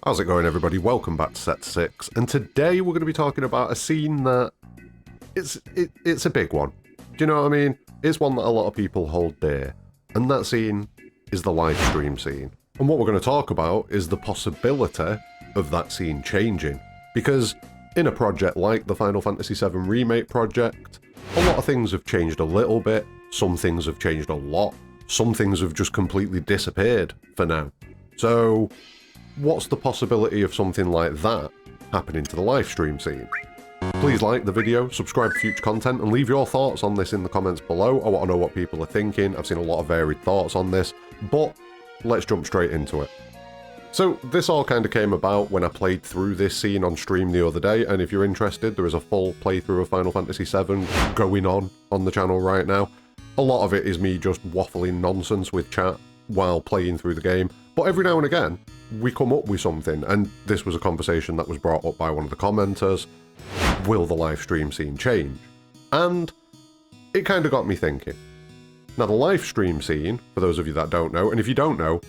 How's it going, everybody? Welcome back to Set 6, and today we're going to be talking about a scene that it's a big one. Do you know what I mean? It's one that a lot of people hold dear, and that scene is the live stream scene. And what we're going to talk about is the possibility of that scene changing, because in a project like the Final Fantasy VII Remake project, a lot of things have changed a little bit, some things have changed a lot, some things have just completely disappeared for now. So what's the possibility of something like that happening to the live stream scene? Please like the video, subscribe for future content, and leave your thoughts on this in the comments below. I want to know what people are thinking. I've seen a lot of varied thoughts on this, but let's jump straight into it. So this all kind of came about when I played through this scene on stream the other day, and if you're interested, there is a full playthrough of Final Fantasy VII going on the channel right now. A lot of it is me just waffling nonsense with chat while playing through the game, but every now and again, we come up with something, and this was a conversation that was brought up by one of the commenters. Will the live stream scene change? And it kind of got me thinking. Now, the live stream scene, for those of you that don't know, and if you don't know,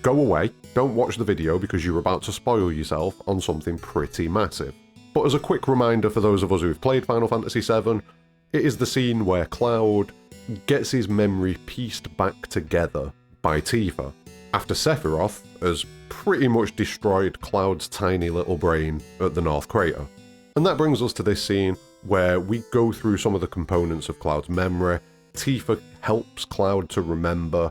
go away, don't watch the video because you're about to spoil yourself on something pretty massive. But as a quick reminder for those of us who've played Final Fantasy VII, it is the scene where Cloud gets his memory pieced back together by Tifa, after Sephiroth has pretty much destroyed Cloud's tiny little brain at the North Crater. And that brings us to this scene where we go through some of the components of Cloud's memory. Tifa helps Cloud to remember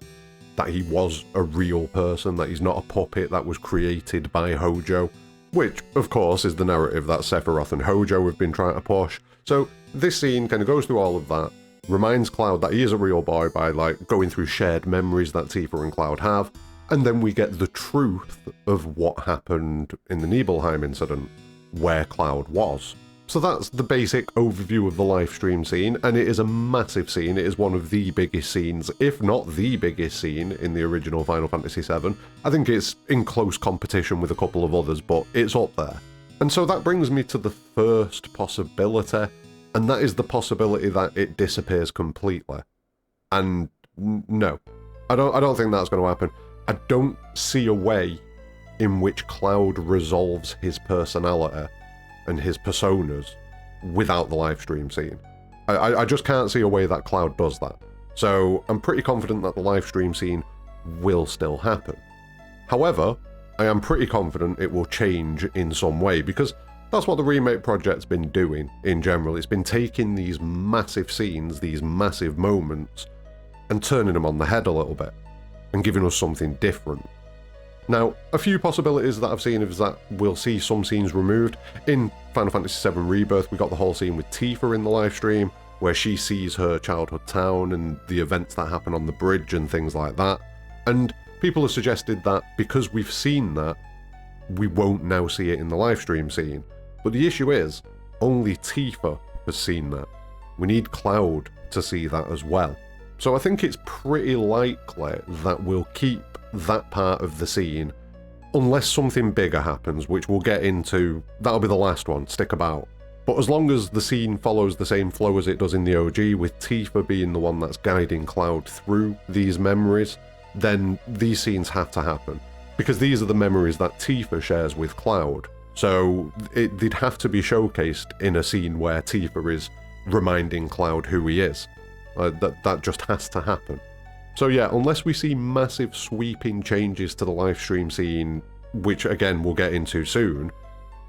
that he was a real person, that he's not a puppet that was created by Hojo, which, of course, is the narrative that Sephiroth and Hojo have been trying to push. So this scene kind of goes through all of that, reminds Cloud that he is a real boy by going through shared memories that Tifa and Cloud have, and then we get the truth of what happened in the Nibelheim incident, where Cloud was. So that's the basic overview of the live stream scene, and it is a massive scene. It is one of the biggest scenes, if not the biggest scene, in the original Final Fantasy VII. I think it's in close competition with a couple of others, but it's up there. And so that brings me to the first possibility, and that is the possibility that it disappears completely. And no, I don't think that's going to happen. I don't see a way in which Cloud resolves his personality and his personas without the live stream scene. I just can't see a way that Cloud does that. So I'm pretty confident that the live stream scene will still happen. However, I am pretty confident it will change in some way, because that's what the Remake project's been doing in general. It's been taking these massive scenes, these massive moments, and turning them on the head a little bit, and giving us something different. Now, a few possibilities that I've seen is that we'll see some scenes removed. In Final Fantasy VII Rebirth, we got the whole scene with Tifa in the live stream, where she sees her childhood town and the events that happen on the bridge and things like that. And people have suggested that because we've seen that, we won't now see it in the live stream scene. But the issue is, only Tifa has seen that. We need Cloud to see that as well. So I think it's pretty likely that we'll keep that part of the scene, unless something bigger happens, which we'll get into. That'll be the last one, stick about. But as long as the scene follows the same flow as it does in the OG, with Tifa being the one that's guiding Cloud through these memories, then these scenes have to happen. Because these are the memories that Tifa shares with Cloud. So they'd have to be showcased in a scene where Tifa is reminding Cloud who he is. That just has to happen. So yeah, unless we see massive sweeping changes to the live stream scene, which again we'll get into soon,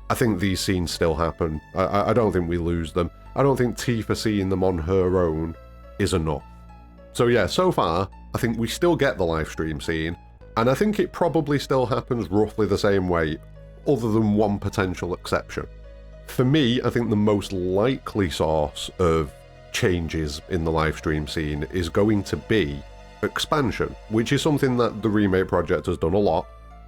I think these scenes still happen. I don't think we lose them. I don't think Tifa seeing them on her own is enough. So yeah, so far, I think we still get the live stream scene, and I think it probably still happens roughly the same way, other than one potential exception. For me, I think the most likely source of changes in the live stream scene is going to be expansion, which is something that the Remake project has done a lot.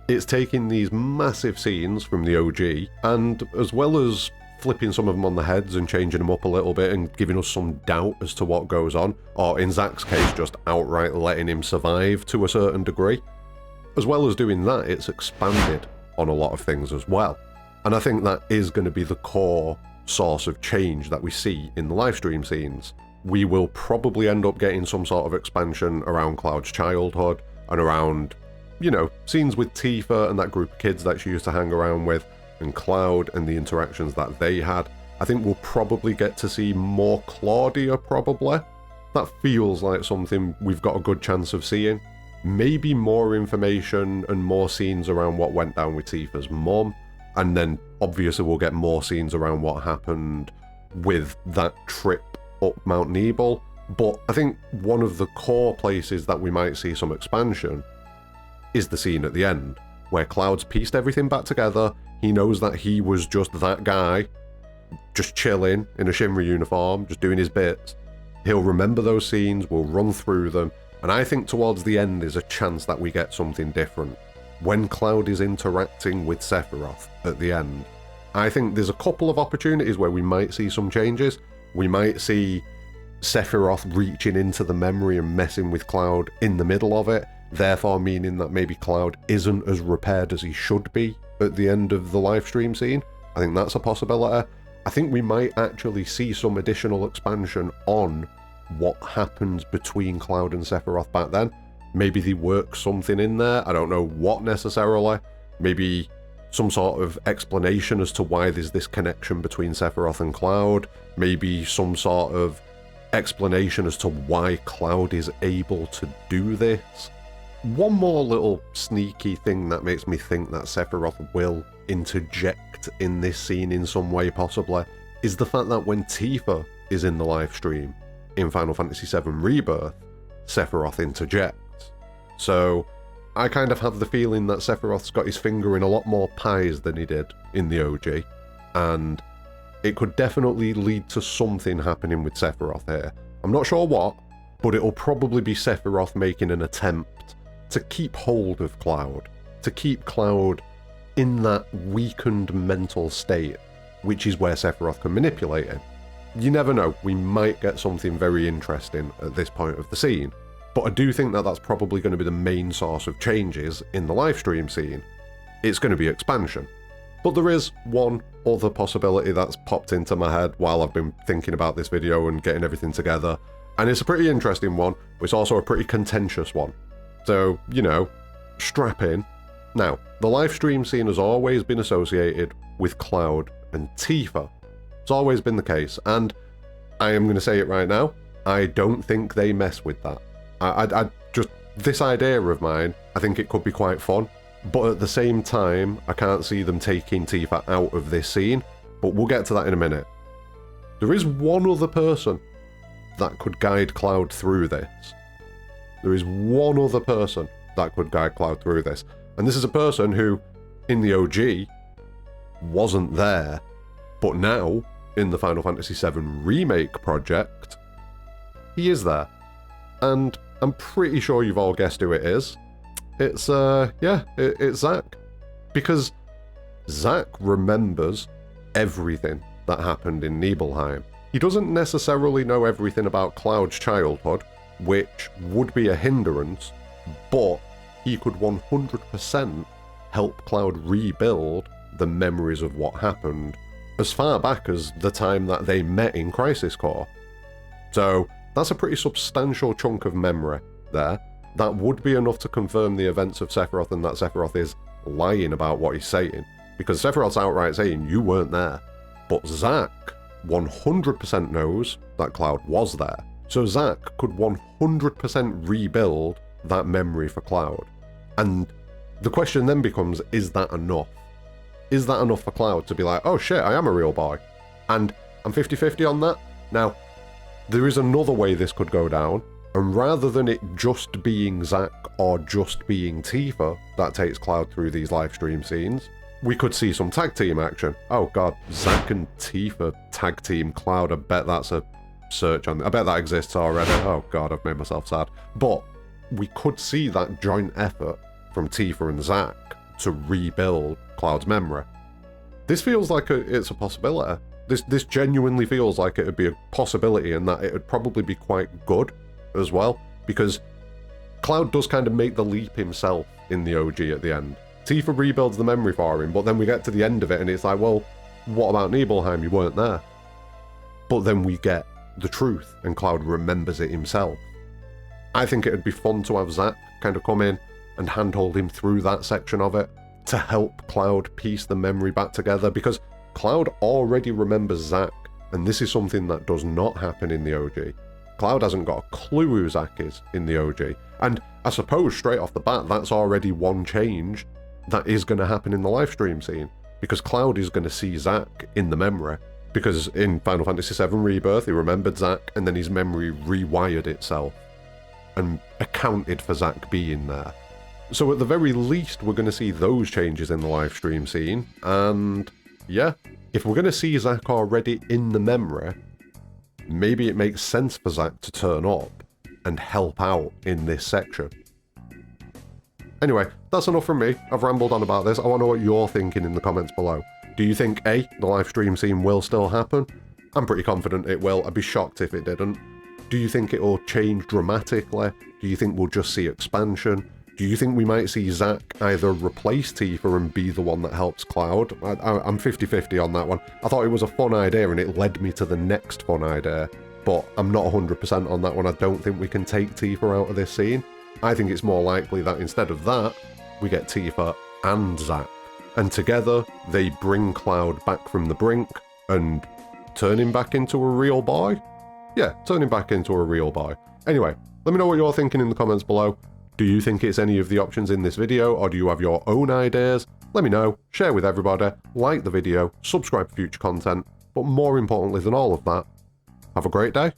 It's taking these massive scenes from the OG, and as well as flipping some of them on the heads and changing them up a little bit and giving us some doubt as to what goes on, or in Zack's case, just outright letting him survive to a certain degree. As well as doing that, it's expanded on a lot of things as well. And I think that is going to be the core source of change that we see in the live stream scenes. We will probably end up getting some sort of expansion around Cloud's childhood and around you know, scenes with Tifa and that group of kids that she used to hang around with, and Cloud and the interactions that they had. I think we'll probably get to see more Claudia, probably. That feels like something we've got a good chance of seeing. Maybe more information and more scenes around what went down with Tifa's mum, and then obviously we'll get more scenes around what happened with that trip up Mount Nebel. But I think one of the core places that we might see some expansion is the scene at the end, where Cloud's pieced everything back together. He knows that he was just that guy, just chilling in a Shinra uniform, just doing his bits. He'll remember those scenes, we'll run through them, and I think towards the end is a chance that we get something different. When Cloud is interacting with Sephiroth at the end, I think there's a couple of opportunities where we might see some changes. We might see Sephiroth reaching into the memory and messing with Cloud in the middle of it, therefore meaning that maybe Cloud isn't as repaired as he should be at the end of the Lifestream scene. I think that's a possibility. I think we might actually see some additional expansion on what happens between Cloud and Sephiroth back then. Maybe they work something in there, I don't know what necessarily. Maybe some sort of explanation as to why there's this connection between Sephiroth and Cloud. Maybe some sort of explanation as to why Cloud is able to do this. One more little sneaky thing that makes me think that Sephiroth will interject in this scene in some way possibly is the fact that when Tifa is in the live stream in Final Fantasy VII Rebirth, Sephiroth interjects. So I kind of have the feeling that Sephiroth's got his finger in a lot more pies than he did in the OG, and it could definitely lead to something happening with Sephiroth here. I'm not sure what, but it'll probably be Sephiroth making an attempt to keep hold of Cloud, to keep Cloud in that weakened mental state, which is where Sephiroth can manipulate him. You never know, we might get something very interesting at this point of the scene, but I do think that that's probably going to be the main source of changes in the livestream scene. It's going to be expansion. But there is one other possibility that's popped into my head while I've been thinking about this video and getting everything together, and it's a pretty interesting one, but it's also a pretty contentious one. So, you know, strap in. Now, the livestream scene has always been associated with Cloud and Tifa. It's always been the case, and I am going to say it right now, I don't think they mess with that. I just, this idea of mine, I think it could be quite fun, but at the same time, I can't see them taking Tifa out of this scene, but we'll get to that in a minute. There is one other person that could guide Cloud through this. There is one other person that could guide Cloud through this, and this is a person who, in the OG, wasn't there, but now, in the Final Fantasy VII Remake project, he is there. And I'm pretty sure you've all guessed who it is. It's, it's Zack. Because Zack remembers everything that happened in Nibelheim. He doesn't necessarily know everything about Cloud's childhood, which would be a hindrance, but he could 100% help Cloud rebuild the memories of what happened as far back as the time that they met in Crisis Core. So that's a pretty substantial chunk of memory there. That would be enough to confirm the events of Sephiroth and that Sephiroth is lying about what he's saying, because Sephiroth's outright saying you weren't there. But Zack 100% knows that Cloud was there. So Zack could 100% rebuild that memory for Cloud. And the question then becomes, is that enough? Is that enough for Cloud to be like, oh shit, I am a real boy? And I'm 50-50 on that. Now, there is another way this could go down, and rather than it just being Zack or just being Tifa that takes Cloud through these livestream scenes, we could see some tag team action. Oh god, Zack and Tifa tag team Cloud, I bet that's a search on, I bet that exists already. Oh god, I've made myself sad. But we could see that joint effort from Tifa and Zack to rebuild Cloud's memory. This feels like it's a possibility. This genuinely feels like it would be a possibility, and that it would probably be quite good as well, because Cloud does kind of make the leap himself in the OG at the end. Tifa rebuilds the memory for him, but then we get to the end of it and it's like, well, what about Nibelheim? You weren't there. But then we get the truth and Cloud remembers it himself. I think it would be fun to have Zack kind of come in, and handhold him through that section of it to help Cloud piece the memory back together, because Cloud already remembers Zack, and this is something that does not happen in the OG. Cloud hasn't got a clue who Zack is in the OG, and I suppose straight off the bat that's already one change that is going to happen in the Lifestream scene, because Cloud is going to see Zack in the memory, because in Final Fantasy VII Rebirth he remembered Zack and then his memory rewired itself and accounted for Zack being there. So at the very least we're going to see those changes in the Lifestream scene, and yeah, if we're going to see Zack already in the memory, maybe it makes sense for Zack to turn up and help out in this section. Anyway, that's enough from me. I've rambled on about this. I want to know what you're thinking in the comments below. Do you think A, the Lifestream scene will still happen? I'm pretty confident it will. I'd be shocked if it didn't. Do you think it'll change dramatically? Do you think we'll just see expansion? Do you think we might see Zack either replace Tifa and be the one that helps Cloud? I'm 50-50 on that one. I thought it was a fun idea and it led me to the next fun idea, but I'm not 100% on that one. I don't think we can take Tifa out of this scene. I think it's more likely that instead of that, we get Tifa and Zack, and together they bring Cloud back from the brink and turn him back into a real boy? Yeah, turn him back into a real boy. Anyway, let me know what you're thinking in the comments below. Do you think it's any of the options in this video, or do you have your own ideas? Let me know, share with everybody, like the video, subscribe for future content, but more importantly than all of that, have a great day.